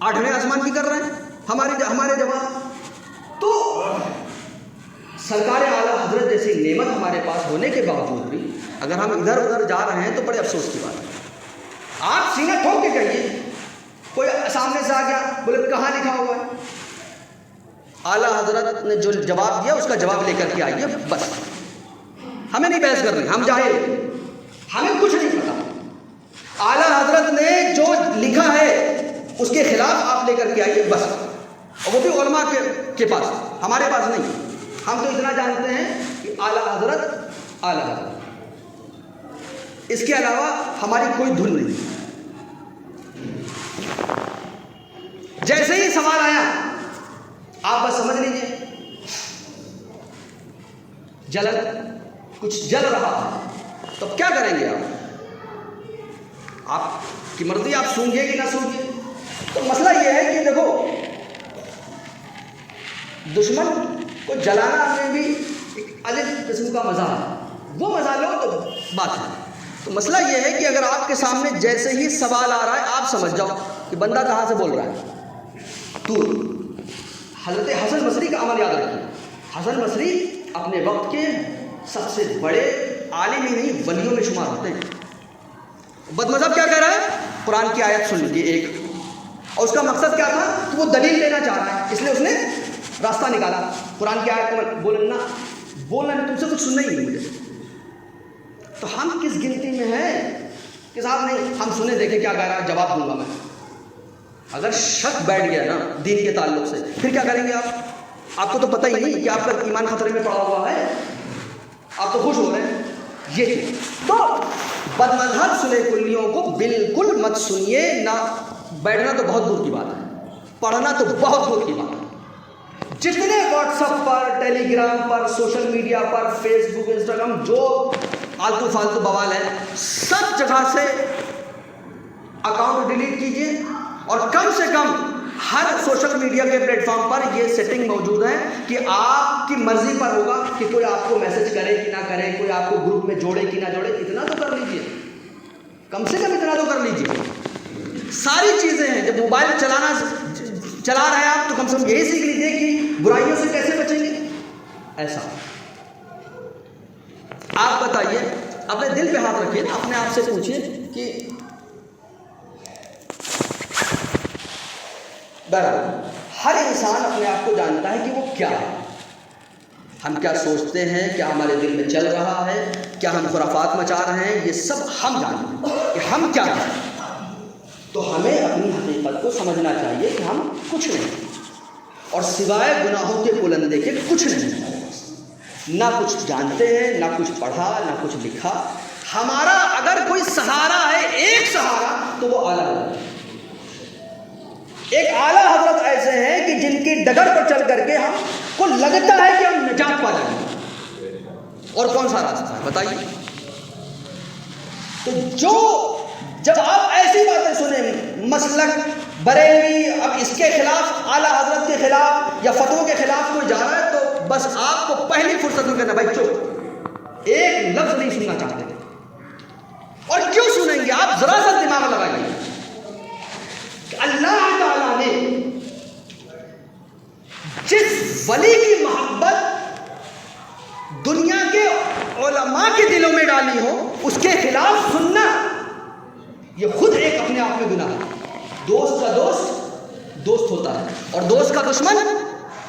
8ویں آسمان کی کر رہے ہیں ہمارے جواب۔ تو سرکار اعلیٰ حضرت جیسی نعمت ہمارے پاس ہونے کے باوجود بھی اگر ہم ادھر ادھر جا رہے ہیں تو بڑے افسوس کی بات ہے۔ آپ سینہ ٹھوک کے کہیے، کوئی سامنے سے آ گیا بولے کہاں لکھا ہوا ہے؟ اعلیٰ حضرت نے جو جواب دیا اس کا جواب لے کر کے آئیے، بس۔ ہمیں نہیں بحث کرنی، ہم جاہل، ہمیں کچھ نہیں پتا۔ اعلیٰ حضرت نے جو لکھا ہے اس کے خلاف آپ لے کر کے آئیے، بس۔ اور وہ بھی علماء کے پاس، ہمارے پاس نہیں۔ ہم تو اتنا جانتے ہیں کہ اعلیٰ حضرت، اس کے علاوہ ہماری کوئی دھن نہیں۔ جیسے ہی سوال آیا آپ بس سمجھ لیجیے کچھ جل رہا ہے، تو کیا کریں گے آپ کی مرضی، آپ سونگے کہ نہ سونگے۔ تو مسئلہ یہ ہے کہ دیکھو دشمن کو جلانا میں بھی ایک الگ قسم کا مزہ ہے، وہ مزہ لو تو بات ہے۔ تو مسئلہ یہ ہے کہ اگر آپ کے سامنے جیسے ہی سوال آ رہا ہے آپ سمجھ جاؤ کہ بندہ کہاں سے بول رہا ہے، تو حضرت حسن بصری کا عمل یاد رکھیے۔ حسن بصری اپنے وقت کے سب سے بڑے عالم ہی نہیں ولیوں میں شمار ہوتے ہیں۔ بد مذہب کیا کہہ رہا ہے؟ قرآن کی آیت سن لیجیے ایک، اور اس کا مقصد کیا تھا کہ وہ دلیل لینا چاہ رہا ہے، اس لیے اس نے راستہ نکالا قرآن کی آیت کو بولنا نہیں، تم سے کچھ سننا ہی نہیں مجھے۔ تو ہم کس گنتی میں ہیں کہ صاحب نہیں ہم سنے دیکھیں کیا کہہ رہا ہے، جواب دوں گا میں۔ اگر شک بیٹھ گیا نا دین کے تعلق سے پھر کیا کریں گے آپ کو تو پتہ ہی نہیں کہ آپ کا ایمان خطرے میں پڑا ہوا ہے، آپ تو خوش ہو رہے ہیں۔ یہ تو بد مذہب صلح کلیوں کو بالکل مت سنیے، نہ بیٹھنا تو بہت دور کی بات ہے، پڑھنا تو بہت دور کی بات ہے۔ جتنے واٹس ایپ پر، ٹیلی گرام پر، سوشل میڈیا پر، فیس بک، انسٹاگرام، جو آلتو فالتو بوال ہے سب جگہ سے اکاؤنٹ ڈیلیٹ کیجیے، اور کم سے کم ہر سوشل میڈیا کے پلیٹ فارم پر یہ سیٹنگ موجود ہے کہ آپ کی مرضی پر ہوگا کہ کوئی آپ کو میسج کرے کہ نہ کرے، کوئی آپ کو گروپ میں جوڑے کہ نہ جوڑے، اتنا تو کر لیجیے، کم سے کم اتنا تو کر لیجیے۔ ساری چیزیں ہیں، جب موبائل چلا رہے ہیں آپ تو کم سے کم یہی سیکھ لیجیے کہ برائیوں سے کیسے بچیں گے۔ ایسا آپ بتائیے، اپنے دل پہ ہاتھ رکھیے، اپنے آپ سے پوچھیے کہ بہرحال ہر انسان اپنے آپ کو جانتا ہے کہ وہ کیا ہے، ہم کیا سوچتے ہیں، کیا ہمارے دل میں چل رہا ہے، کیا ہم خرافات مچا رہے ہیں؟ یہ سب ہم جانیں کہ ہم کیا ہیں. تو ہمیں اپنی حقیقت کو سمجھنا چاہیے کہ ہم کچھ نہیں، اور سوائے گناہوں کے بلندے کے کچھ نہیں. نہ کچھ جانتے ہیں، نہ کچھ پڑھا، نہ کچھ لکھا. ہمارا اگر کوئی سہارا ہے، ایک سہارا، تو وہ اعلیٰ حضرت. ایک اعلیٰ حضرت ایسے ہیں کہ جن کی ڈگر پر چل کر کے ہم کو لگتا ہے کہ ہم نجات پا جائیں گے. اور کون سا راستہ ہے بتائیے؟ تو جب آپ ایسی باتیں سنیں، مسلک بریلوی اب اس کے خلاف، اعلیٰ حضرت کے خلاف یا فتووں کے خلاف کوئی جا رہا ہے، تو بس آپ کو پہلی فرصت میں کہنا، بھائی چپ، ایک لفظ نہیں سننا چاہتے. اور کیوں سنیں گے؟ آپ ذرا سا دماغ لگائیے. اللہ تعالیٰ نے جس ولی کی محبت دنیا کے علماء کے دلوں میں ڈالی ہو، اس کے خلاف سننا یہ خود ایک اپنے آپ میں گناہ ہے. دوست کا دوست دوست ہوتا ہے، اور دوست کا دشمن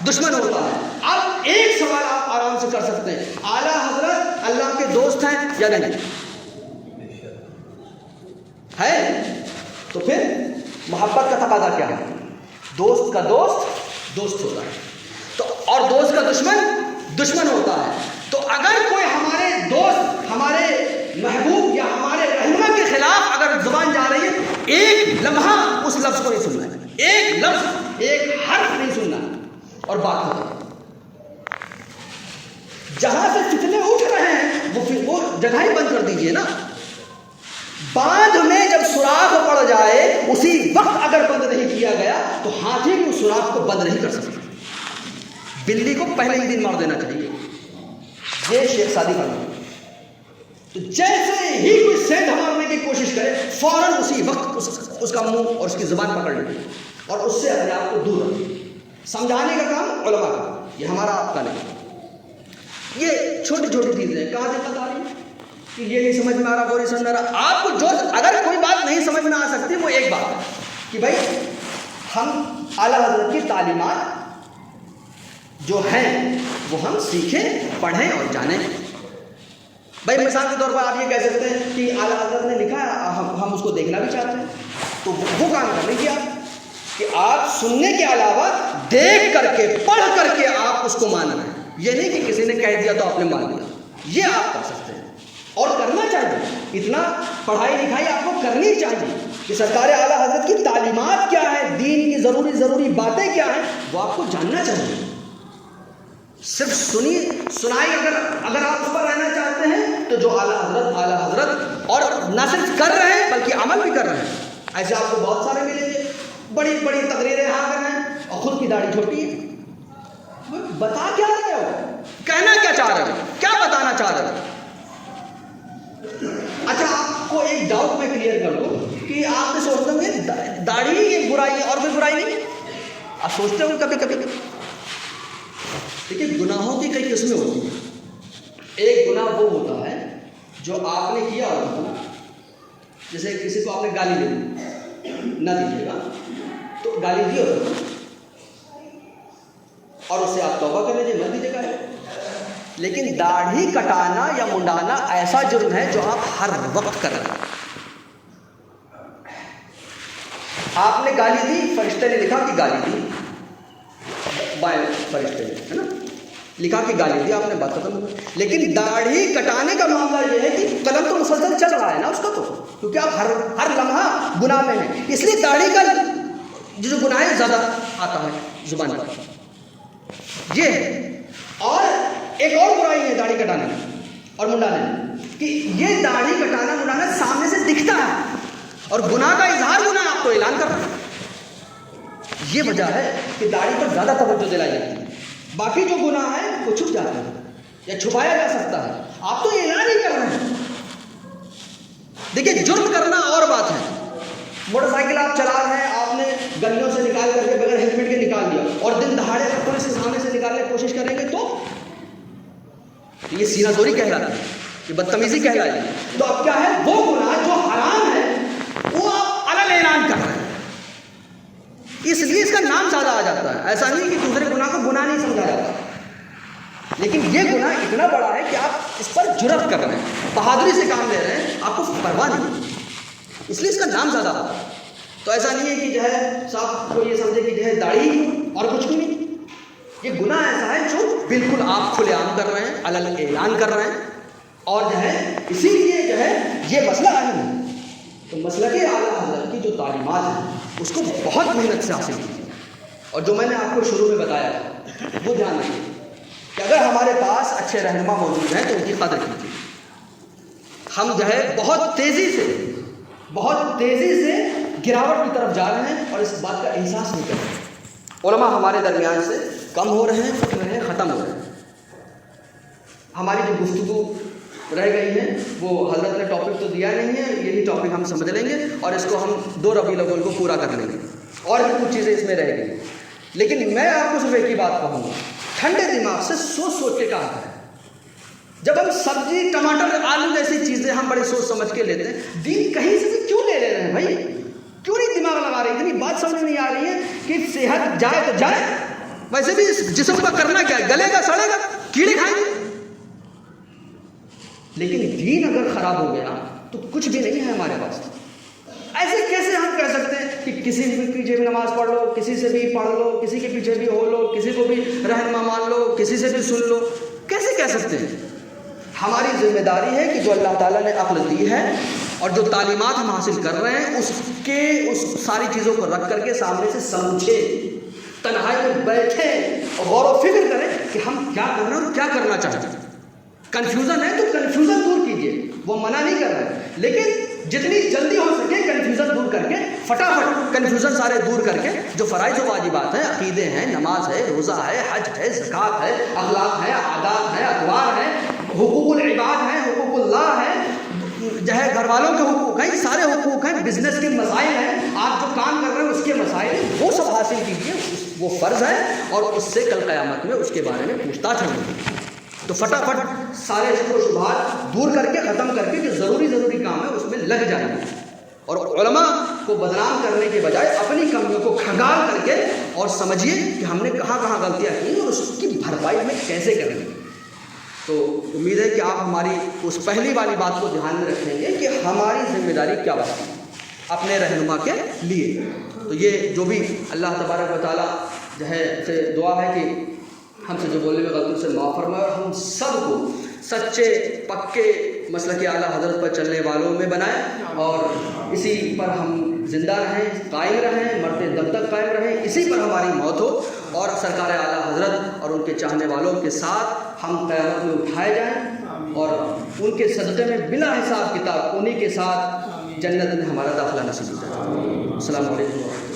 دشمن ہوتا ہے. اب ایک سوال آپ آرام سے کر سکتے ہیں، اعلیٰ حضرت اللہ کے دوست ہیں یا نہیں؟ ہے. تو پھر محبت کا تقاضا کیا ہے؟ دوست کا دوست دوست ہوتا ہے، تو اور دوست کا دشمن دشمن ہوتا ہے. تو اگر کوئی ہمارے دوست، ہمارے محبوب یا ہمارے رہنما کے خلاف اگر زبان جا رہی ہے، ایک لمحہ اس لفظ کو نہیں سننا ہے، ایک لفظ، ایک حرف نہیں سننا ہے، اور بات ختم. جہاں سے فتنے اٹھ رہے ہیں وہ جگہ ہی بند کر دیجئے نا. باندھ میں جب سوراخ پڑ جائے، اسی وقت اگر بند نہیں کیا گیا تو ہاتھی بھی اس سوراخ کو بند نہیں کر سکتا. بلی کو پہلے ہی دن مار دینا چاہیے. یہ شیخ سادی فرماتے ہیں. تو جیسے ہی کوئی سینٹ مارنے کی کوشش کرے، فوراً اسی وقت اس کا منہ اور اس کی زبان پکڑ لیں اور اس سے اپنے آپ کو دور رکھیں. سمجھانے کا کام علماء کا، یہ ہمارا آپ کا نہیں. یہ چھوٹی چھوٹی چیزیں ہیں. کہاں دقت آ رہی ہے کہ یہ نہیں سمجھ میں آ رہا، وہ نہیں سمجھ میں آ رہا. آپ کو جو اگر کوئی بات نہیں سمجھ میں آ سکتی، وہ ایک بات ہے کہ بھائی ہم اعلیٰ حضرت کی تعلیمات جو ہیں وہ ہم سیکھیں، پڑھیں اور جانیں. بھائی مثال کے طور پر آپ یہ کہہ سکتے ہیں کہ اعلیٰ حضرت نے لکھا ہے، ہم اس کو دیکھنا بھی چاہتے ہیں، تو وہ کام کر لیجیے آپ کہ آپ سننے کے علاوہ دیکھ کر کے، پڑھ کر کے آپ اس کو مان رہے ہیں. یہ نہیں کہ کسی نے کہہ دیا تو آپ نے مان لیا. یہ آپ کر سکتے ہیں اور کرنا چاہیے. اتنا پڑھائی لکھائی آپ کو کرنی چاہیے کہ سرکار اعلیٰ حضرت کی تعلیمات کیا ہے، دین کی ضروری باتیں کیا ہیں، وہ آپ کو جاننا چاہیے. صرف سنائی اگر آپ اس پر رہنا چاہتے ہیں تو جو اعلیٰ حضرت اور نہ صرف کر رہے ہیں بلکہ عمل بھی کر رہے ہیں، ایسے آپ کو بہت سارے ملیں گے. بڑی بڑی تقریریں یہاں کر رہے ہیں اور خود کی داڑھی چھوٹی ہے. بتا کیا رہے ہو؟ کہنا کیا چاہ رہے ہو؟ کیا بتانا چاہ رہے ہو؟ اچھا آپ کو ایک ڈاؤٹ میں کلیئر کر دوں کہ آپ نے سوچتے ہوں گے داڑھی ایک برائی ہے اور کوئی برائی نہیں. آپ سوچتے ہوں کبھی کبھی. دیکھیے گناہوں کی کئی قسمیں ہوتی ہیں. ایک گناہ وہ ہوتا ہے جو آپ نے کیا ہوتا ہے، جیسے کسی کو آپ نے گالی دے دی، نہ دیجیے گا، تو گالی دی ہوتی ہے اور اس سے آپ توبہ کر لیجیے، مت دیجیے گا. لیکن داڑھی کٹانا یا منڈانا ایسا جرم ہے جو آپ ہر وقت کر رہے ہیں. آپ نے گالی دی، فرشتے نے لکھا کہ گالی دی، بائیں فرشتے نے، ہے نا، لکھا کہ گالی دی، آپ نے بات ختم. لیکن داڑھی کٹانے کا معاملہ یہ ہے کہ قلم تو مسلسل چل رہا ہے نا اس کا، تو کیونکہ آپ ہر لمحہ گناہ میں ہیں، اس لیے داڑھی کا جو گناہ ہے زیادہ آتا ہے زبان پر. یہ ہے. اور ایک اور برائی ہے داڑھی کٹانے اور منڈانے میں کہ یہ داڑھی کٹانا منڈانا سامنے سے دکھتا ہے اور گناہ کا اظہار گناہ آپ تو اعلان کر رہے ہیں. یہ وجہ ہے کہ داڑھی پر زیادہ توجہ دلائی جاتی ہے. باقی جو گناہ ہے وہ چھپ جاتے ہیں یا چھپایا جا سکتا ہے، آپ تو اعلان ہی کر رہے ہیں. دیکھیے جرم کرنا اور بات ہے. موٹر سائیکل آپ چلا رہے ہیں، آپ نے گلیوں سے نکال کر کے بغیر ہیلمٹ کے نکال دیا اور دن دہاڑے پولیس کے سامنے سے نکالنے کی کوشش کریں گے تو یہ سینہ زوری کہلاتی ہے، یہ بدتمیزی کہلائی ہے. تو اب کیا ہے، وہ گناہ جو حرام ہے وہ آپ علن اعلان کر رہے ہیں، اس لیے اس کا نام زیادہ آ جاتا ہے. ایسا نہیں کہ دوسرے گناہ کو گناہ نہیں سمجھا جاتا، لیکن یہ گناہ اتنا بڑا ہے کہ آپ اس پر جرأت کر رہے ہیں. بہادری سے کام لے رہے ہیں، آپ کو پرواہ نہیں، اس لیے اس کا نام زیادہ ہوتا ہے۔ تو ایسا نہیں ہے کہ جو ہے صاحب کو یہ سمجھے کہ جو ہے داڑھی اور کچھ بھی نہیں، یہ گناہ ایسا ہے جو بالکل آپ کھلے عام کر رہے ہیں، علل اعلان کر رہے ہیں، اور جو ہے اسی لیے جو ہے یہ مسئلہ اہم ہے۔ تو مسلک اعلیٰ حضرت کی جو تعلیمات ہیں اس کو بہت محنت سے حاصل کیجیے، اور جو میں نے آپ کو شروع میں بتایا تھا وہ دھیان رکھیے کہ اگر ہمارے پاس اچھے رہنما موجود ہیں تو ان کی قدر کیجیے۔ ہم جو ہے بہت تیزی سے گراوٹ کی طرف جا رہے ہیں اور اس بات کا احساس نہیں کر رہے۔ علماء ہمارے درمیان سے کم ہو رہے ہیں، ختم ہو رہے ہیں۔ ہماری جو گفتگو رہ گئی ہے وہ حضرت نے ٹاپک تو دیا نہیں ہے، یہی ٹاپک ہم سمجھ لیں گے اور اس کو ہم 2 ربیع الاول کو پورا کر لیں گے، اور بھی کچھ چیزیں اس میں رہ گئی۔ لیکن میں آپ کو صرف ایک ہی بات کہوں گا، ٹھنڈے دماغ سے سوچ کے کام کریں۔ جب ہم سبزی، ٹماٹر، آلو جیسی چیزیں ہم بڑے سوچ سمجھ کے لیتے ہیں، دین کہیں سے بھی کیوں لے رہے ہیں بھائی؟ کیوں نہیں دماغ لگا رہے؟ اتنی بات سمجھ نہیں آ رہی ہے کہ صحت جائے تو جائے، ویسے بھی اس جسم کا کرنا کیا ہے؟ گلے گا، سڑے گا، کیڑے کھائیں گے۔ لیکن دین اگر خراب ہو گیا تو کچھ بھی نہیں ہے ہمارے پاس۔ ایسے کیسے ہم کہہ سکتے ہیں کہ کسی کے پیچھے بھی نماز پڑھ لو، کسی سے بھی پڑھ لو، کسی کے پیچھے بھی ہو لو، کسی کو بھی رہنما مان لو، کسی سے بھی سن لو؟ کیسے کہہ سکتے ہیں؟ ہماری ذمہ داری ہے کہ جو اللہ تعالیٰ نے عقل دی ہے اور جو تعلیمات ہم حاصل کر رہے ہیں اس ساری چیزوں کو رکھ کر کے سامنے سے سمجھیں، تنہائی میں بیٹھیں اور غور و فکر کریں کہ ہم کیا کر رہے ہیں اور کیا کرنا چاہتے ہیں۔ کنفیوژن ہے تو کنفیوژن دور کیجیے، وہ منع نہیں کر رہے، لیکن جتنی جلدی ہو سکے کنفیوژن دور کر کے، فٹافٹ کنفیوژن سارے دور کر کے جو فرائض و واجبات ہیں، عقیدے ہیں، نماز ہے، روزہ ہے، حج ہے، زکوٰۃ ہے، اخلاق ہے، عادات ہے، اطوار ہے، حقوق العباد ہیں، حقوق اللہ ہے، جو ہے گھر والوں کے حقوق ہیں، یہ سارے حقوق ہیں، بزنس کے مسائل ہیں، آپ جو کام کر رہے ہیں اس کے مسائل ہیں، وہ سب حاصل کیجیے، وہ فرض ہے، اور اس سے کل قیامت میں اس کے بارے میں پوچھ تاچھ ہوگی۔ تو فٹافٹ سارے شک و شبہات دور کر کے، ختم کر کے، جو ضروری کام ہے اس میں لگ جائیں، اور علماء کو بدنام کرنے کے بجائے اپنی کمیوں کو کھنگال کر کے اور سمجھیے کہ ہم نے کہاں غلطیاں کی اور اس کی بھرپائی میں کیسے کریں گے۔ تو امید ہے کہ آپ ہماری اس پہلی والی بات کو دھیان میں رکھیں گے کہ ہماری ذمہ داری کیا بنتی ہے اپنے رہنما کے لیے۔ تو یہ جو بھی اللہ تبارک و تعالیٰ جو ہے سے دعا ہے کہ ہم سے جو بولنے میں غلطی سے معاف فرمائے اور ہم سب کو سچے پکے مسلک اعلیٰ حضرت پر چلنے والوں میں بنائے، اور اسی پر ہم زندہ رہیں، قائم رہیں، مرتے دم تک قائم رہیں، اسی پر ہماری موت ہو، اور سرکار اعلیٰ حضرت اور ان کے چاہنے والوں کے ساتھ ہم قیامت میں اٹھائے جائیں، اور ان کے صدقے میں بلا حساب کتاب انہی کے ساتھ جنت میں ہمارا داخلہ نصیب ہو جائے۔ السلام علیکم۔